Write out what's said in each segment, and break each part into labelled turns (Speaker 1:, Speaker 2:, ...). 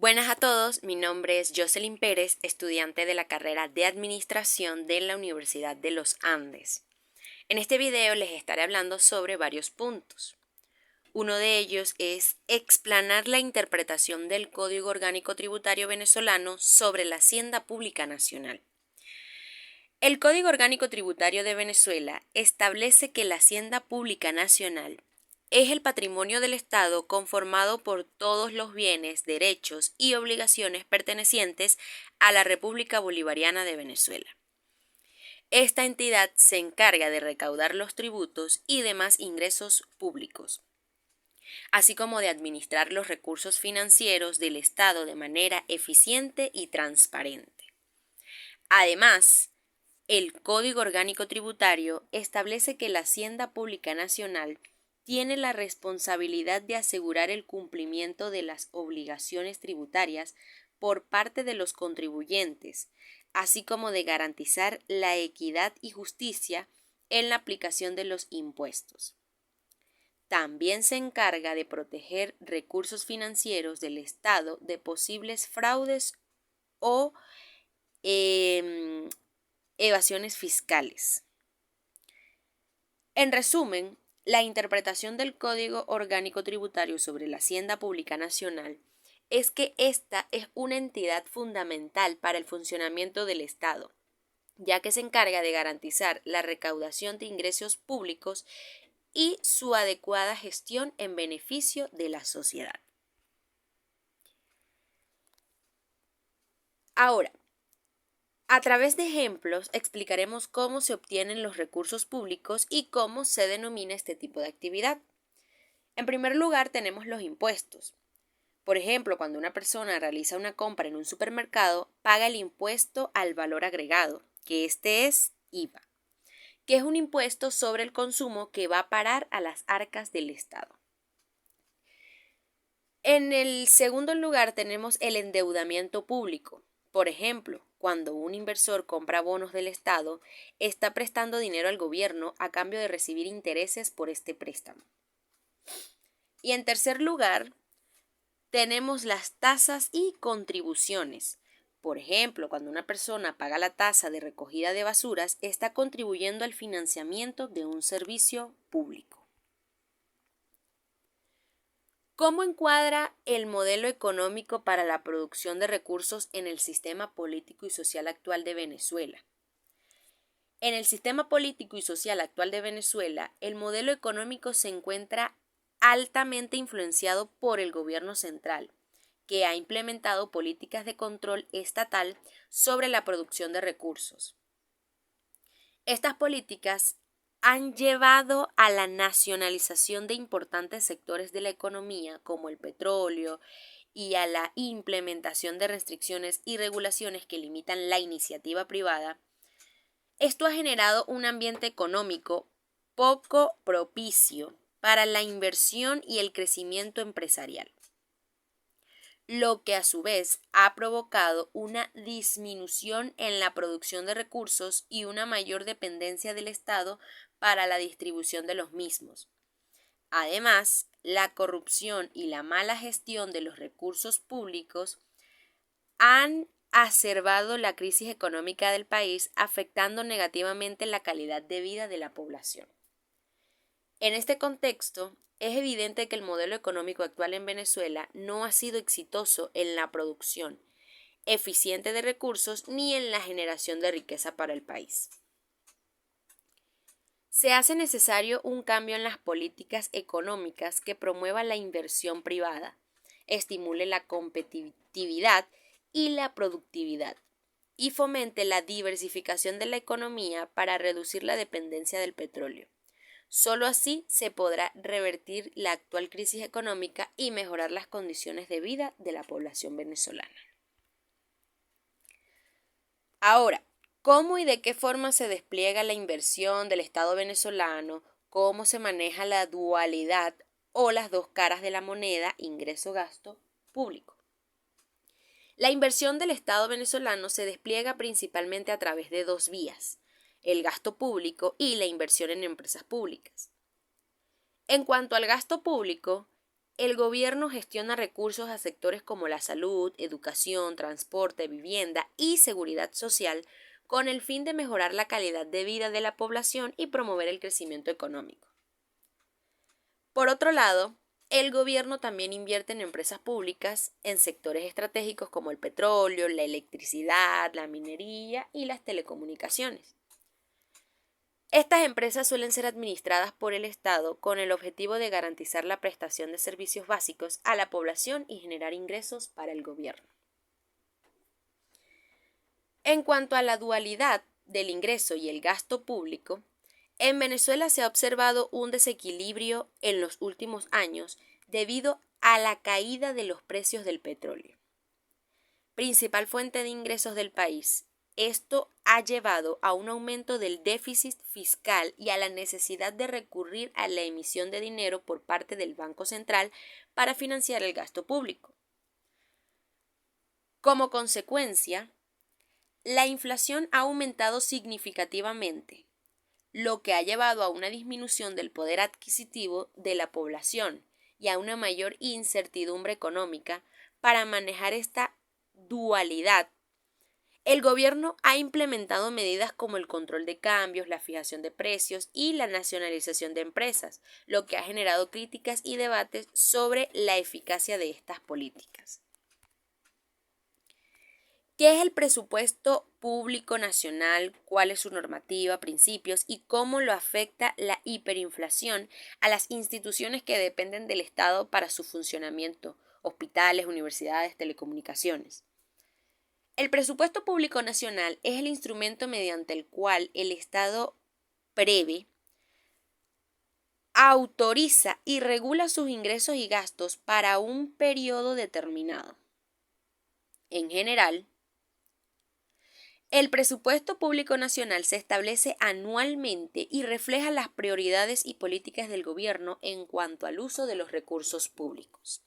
Speaker 1: Buenas a todos, mi nombre es Jocelyn Pérez, estudiante de la carrera de Administración de la Universidad de los Andes. En este video les estaré hablando sobre varios puntos. Uno de ellos es explanar la interpretación del Código Orgánico Tributario venezolano sobre la Hacienda Pública Nacional. El Código Orgánico Tributario de Venezuela establece que la Hacienda Pública Nacional es el patrimonio del Estado conformado por todos los bienes, derechos y obligaciones pertenecientes a la República Bolivariana de Venezuela. Esta entidad se encarga de recaudar los tributos y demás ingresos públicos, así como de administrar los recursos financieros del Estado de manera eficiente y transparente. Además, el Código Orgánico Tributario establece que la Hacienda Pública Nacional tiene la responsabilidad de asegurar el cumplimiento de las obligaciones tributarias por parte de los contribuyentes, así como de garantizar la equidad y justicia en la aplicación de los impuestos. También se encarga de proteger recursos financieros del Estado de posibles fraudes o evasiones fiscales. En resumen, la interpretación del Código Orgánico Tributario sobre la Hacienda Pública Nacional es que esta es una entidad fundamental para el funcionamiento del Estado, ya que se encarga de garantizar la recaudación de ingresos públicos y su adecuada gestión en beneficio de la sociedad. Ahora, a través de ejemplos explicaremos cómo se obtienen los recursos públicos y cómo se denomina este tipo de actividad. En primer lugar, tenemos los impuestos. Por ejemplo, cuando una persona realiza una compra en un supermercado, paga el impuesto al valor agregado, que este es IVA, que es un impuesto sobre el consumo que va a parar a las arcas del Estado. En el segundo lugar, tenemos el endeudamiento público. Por ejemplo, cuando un inversor compra bonos del Estado, está prestando dinero al gobierno a cambio de recibir intereses por este préstamo. Y en tercer lugar, tenemos las tasas y contribuciones. Por ejemplo, cuando una persona paga la tasa de recogida de basuras, está contribuyendo al financiamiento de un servicio público. ¿Cómo encuadra el modelo económico para la producción de recursos en el sistema político y social actual de Venezuela? En el sistema político y social actual de Venezuela, el modelo económico se encuentra altamente influenciado por el gobierno central, que ha implementado políticas de control estatal sobre la producción de recursos. Estas políticas han llevado a la nacionalización de importantes sectores de la economía, como el petróleo, y a la implementación de restricciones y regulaciones que limitan la iniciativa privada. Esto ha generado un ambiente económico poco propicio para la inversión y el crecimiento empresarial, lo que a su vez ha provocado una disminución en la producción de recursos y una mayor dependencia del Estado para la distribución de los mismos. Además, la corrupción y la mala gestión de los recursos públicos han exacerbado la crisis económica del país, afectando negativamente la calidad de vida de la población. En este contexto, es evidente que el modelo económico actual en Venezuela no ha sido exitoso en la producción eficiente de recursos ni en la generación de riqueza para el país. Se hace necesario un cambio en las políticas económicas que promueva la inversión privada, estimule la competitividad y la productividad, y fomente la diversificación de la economía para reducir la dependencia del petróleo. Solo así se podrá revertir la actual crisis económica y mejorar las condiciones de vida de la población venezolana. Ahora, ¿cómo y de qué forma se despliega la inversión del Estado venezolano? ¿Cómo se maneja la dualidad o las dos caras de la moneda, ingreso-gasto público? La inversión del Estado venezolano se despliega principalmente a través de dos vías: el gasto público y la inversión en empresas públicas. En cuanto al gasto público, el gobierno gestiona recursos a sectores como la salud, educación, transporte, vivienda y seguridad social con el fin de mejorar la calidad de vida de la población y promover el crecimiento económico. Por otro lado, el gobierno también invierte en empresas públicas en sectores estratégicos como el petróleo, la electricidad, la minería y las telecomunicaciones. Estas empresas suelen ser administradas por el Estado con el objetivo de garantizar la prestación de servicios básicos a la población y generar ingresos para el gobierno. En cuanto a la dualidad del ingreso y el gasto público, en Venezuela se ha observado un desequilibrio en los últimos años debido a la caída de los precios del petróleo, principal fuente de ingresos del país. Esto ha llevado a un aumento del déficit fiscal y a la necesidad de recurrir a la emisión de dinero por parte del Banco Central para financiar el gasto público. Como consecuencia, la inflación ha aumentado significativamente, lo que ha llevado a una disminución del poder adquisitivo de la población y a una mayor incertidumbre económica. Para manejar esta dualidad, el gobierno ha implementado medidas como el control de cambios, la fijación de precios y la nacionalización de empresas, lo que ha generado críticas y debates sobre la eficacia de estas políticas. ¿Qué es el presupuesto público nacional? ¿Cuál es su normativa, principios y cómo lo afecta la hiperinflación a las instituciones que dependen del Estado para su funcionamiento? Hospitales, universidades, telecomunicaciones. El presupuesto público nacional es el instrumento mediante el cual el Estado prevé, autoriza y regula sus ingresos y gastos para un periodo determinado. En general, el presupuesto público nacional se establece anualmente y refleja las prioridades y políticas del gobierno en cuanto al uso de los recursos públicos.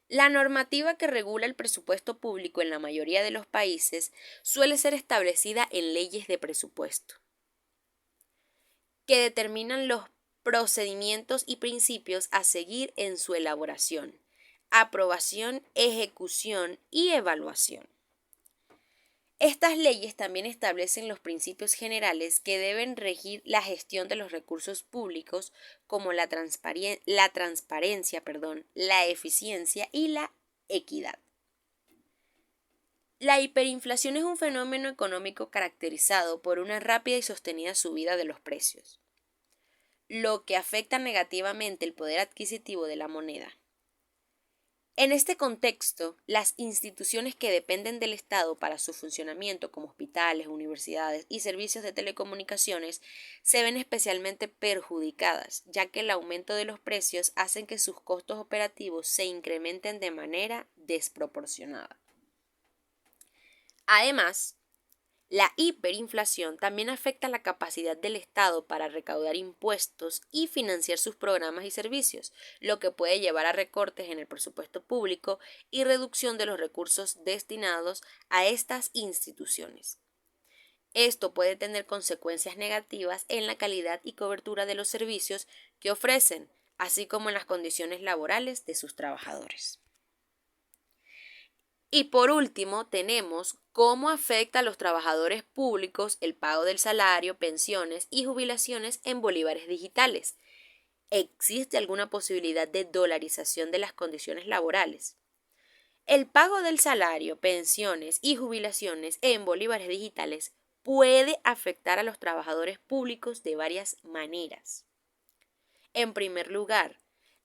Speaker 1: La normativa que regula el presupuesto público en la mayoría de los países suele ser establecida en leyes de presupuesto, que determinan los procedimientos y principios a seguir en su elaboración, aprobación, ejecución y evaluación. Estas leyes también establecen los principios generales que deben regir la gestión de los recursos públicos, como la transparencia, la eficiencia y la equidad. La hiperinflación es un fenómeno económico caracterizado por una rápida y sostenida subida de los precios, lo que afecta negativamente el poder adquisitivo de la moneda. En este contexto, las instituciones que dependen del Estado para su funcionamiento, como hospitales, universidades y servicios de telecomunicaciones, se ven especialmente perjudicadas, ya que el aumento de los precios hace que sus costos operativos se incrementen de manera desproporcionada. Además, la hiperinflación también afecta la capacidad del Estado para recaudar impuestos y financiar sus programas y servicios, lo que puede llevar a recortes en el presupuesto público y reducción de los recursos destinados a estas instituciones. Esto puede tener consecuencias negativas en la calidad y cobertura de los servicios que ofrecen, así como en las condiciones laborales de sus trabajadores. Y por último, tenemos cómo afecta a los trabajadores públicos el pago del salario, pensiones y jubilaciones en bolívares digitales. ¿Existe alguna posibilidad de dolarización de las condiciones laborales? El pago del salario, pensiones y jubilaciones en bolívares digitales puede afectar a los trabajadores públicos de varias maneras. En primer lugar,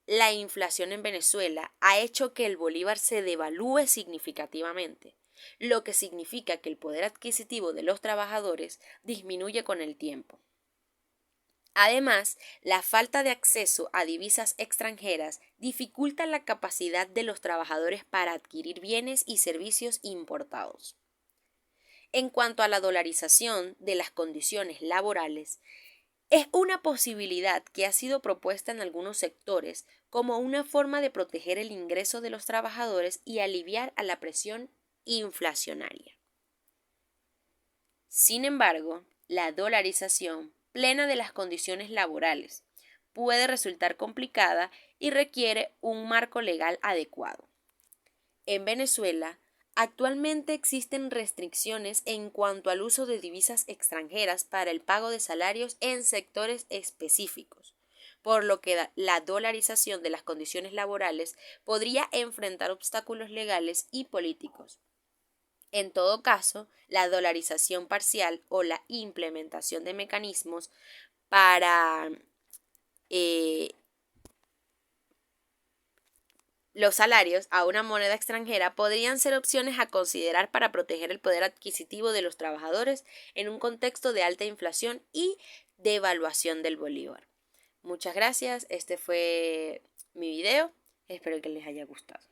Speaker 1: la inflación en Venezuela ha hecho que el bolívar se devalúe significativamente, lo que significa que el poder adquisitivo de los trabajadores disminuye con el tiempo. Además, la falta de acceso a divisas extranjeras dificulta la capacidad de los trabajadores para adquirir bienes y servicios importados. En cuanto a la dolarización de las condiciones laborales, es una posibilidad que ha sido propuesta en algunos sectores como una forma de proteger el ingreso de los trabajadores y aliviar a la presión inflacionaria. Sin embargo, la dolarización plena de las condiciones laborales puede resultar complicada y requiere un marco legal adecuado. En Venezuela, actualmente existen restricciones en cuanto al uso de divisas extranjeras para el pago de salarios en sectores específicos, por lo que la dolarización de las condiciones laborales podría enfrentar obstáculos legales y políticos. En todo caso, la dolarización parcial o la implementación de mecanismos para los salarios a una moneda extranjera podrían ser opciones a considerar para proteger el poder adquisitivo de los trabajadores en un contexto de alta inflación y devaluación del bolívar. Muchas gracias, este fue mi video, espero que les haya gustado.